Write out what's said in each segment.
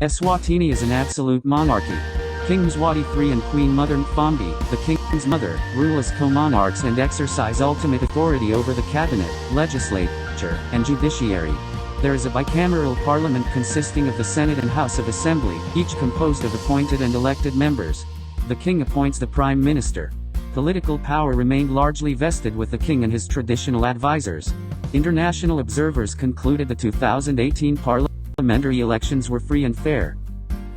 Eswatini is an absolute monarchy. King Mswati III and Queen Mother Mfambi, the king's mother, rule as co-monarchs and exercise ultimate authority over the cabinet, legislature, and judiciary. There is a bicameral parliament consisting of the Senate and House of Assembly, each composed of appointed and elected members. The king appoints the prime minister. Political power remained largely vested with the king and his traditional advisors. International observers concluded the 2018 parliamentary elections were free and fair.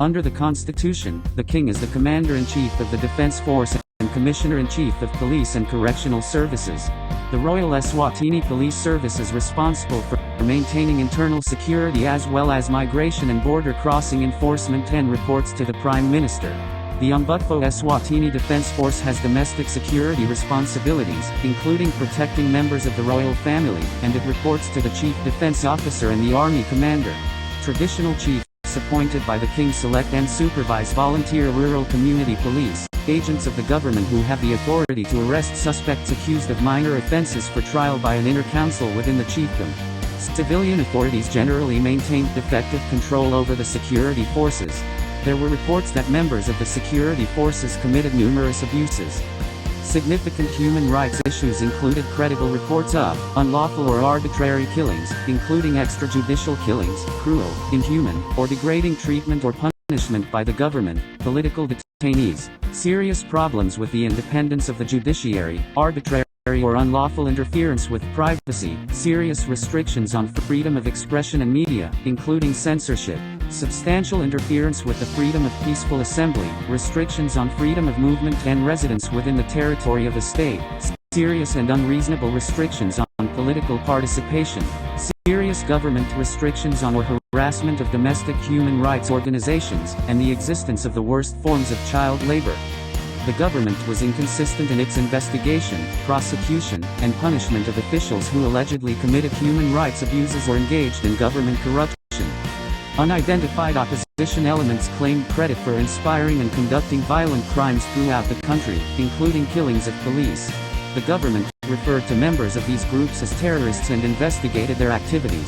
Under the constitution, the king is the commander-in-chief of the defense force and commissioner-in-chief of police and correctional services. The Royal Eswatini Police Service is responsible for maintaining internal security as well as migration and border crossing enforcement and reports to the Prime Minister. The Ombudsman Eswatini Defense Force has domestic security responsibilities, including protecting members of the royal family, and it reports to the Chief Defense Officer and the Army Commander. Traditional chiefs appointed by the king select and supervise volunteer rural community police, agents of the government who have the authority to arrest suspects accused of minor offenses for trial by an inner council within the chiefdom. Civilian authorities generally maintained effective control over the security forces. There were reports that members of the security forces committed numerous abuses. Significant human rights issues included credible reports of unlawful or arbitrary killings, including extrajudicial killings, cruel, inhuman, or degrading treatment or punishment by the government, political detainees, serious problems with the independence of the judiciary, arbitrary or unlawful interference with privacy, serious restrictions on freedom of expression and media, including censorship, substantial interference with the freedom of peaceful assembly, restrictions on freedom of movement and residence within the territory of the state, serious and unreasonable restrictions on political participation, serious government restrictions on or harassment of domestic human rights organizations, and the existence of the worst forms of child labor. The government was inconsistent in its investigation, prosecution, and punishment of officials who allegedly committed human rights abuses or engaged in government corruption. Unidentified opposition elements claimed credit for inspiring and conducting violent crimes throughout the country, including killings of police. The government referred to members of these groups as terrorists and investigated their activities.